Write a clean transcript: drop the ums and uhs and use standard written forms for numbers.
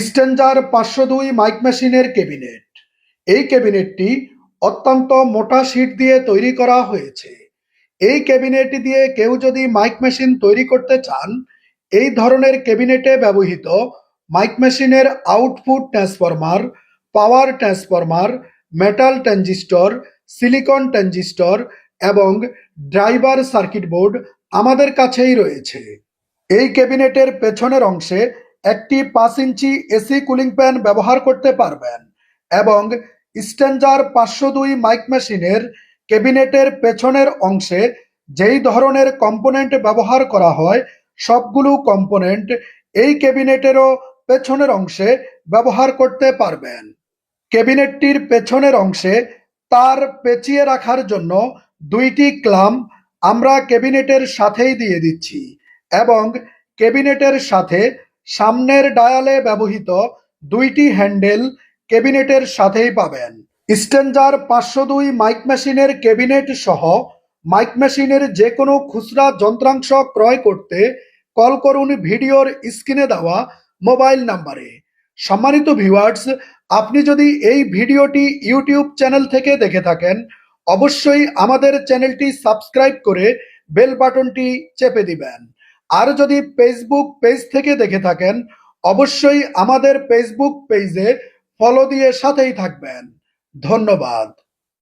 স্ট্যাঞ্জার 502 mic মেশিনের cabinet. এই ক্যাবিনেটটি অত্যন্ত মোটা শীট দিয়ে তৈরি করা হয়েছে। এই ক্যাবিনেট দিয়ে কেউ যদি মাইক মেশিন তৈরি করতে চান, এই ধরনের ক্যাবিনেটে ব্যবহৃত মাইক মেশিনের output transformer, power transformer, metal transistor, silicon transistor এবং ড্রাইভার সার্কিট বোর্ড আমাদের কাছেই রয়েছে। এই ক্যাবিনেটের পেছনের অংশে একটি 5 ইঞ্চি এসি কুলিং ফ্যান ব্যবহার করতে পারবেন এবং স্ট্যাঞ্জার 502 মাইক মেশিনের ক্যাবিনেটের পেছনের অংশে যেই ধরনের কম্পোনেন্ট ব্যবহার করা হয়, সবগুলো কম্পোনেন্ট এই ক্যাবিনেটেরও পেছনের অংশে ব্যবহার করতে পারবেন। ক্যাবিনেটটির পেছনের অংশে তার পেঁচিয়ে রাখার জন্য 2টি ক্লাম্প আমরা ক্যাবিনেটের সাথেই দিয়ে দিচ্ছি এবং ক্যাবিনেটের সাথে সামনের ডায়ালে ব্যবহৃত 2টি হ্যান্ডেল ক্যাবিনেটের সাথেই পাবেন। স্ট্যাঞ্জার 502 মাইক মেশিনের ক্যাবিনেট সহ মাইক মেশিনের যে কোনো খুচরা যন্ত্রাংশ ক্রয় করতে কল করুন ভিডিওর স্ক্রিনে দেওয়া মোবাইল নাম্বারে। সম্মানিত ভিউয়ার্স, আপনি যদি এই ভিডিওটি ইউটিউব চ্যানেল থেকে দেখে থাকেন, অবশ্যই আমাদের চ্যানেলটি সাবস্ক্রাইব করে বেল বাটনটি চেপে দিবেন। আর যদি ফেসবুক পেজ থেকে দেখে থাকেন, অবশ্যই আমাদের ফেসবুক পেজে ফলো দিয়ে সাথেই থাকবেন। ধন্যবাদ।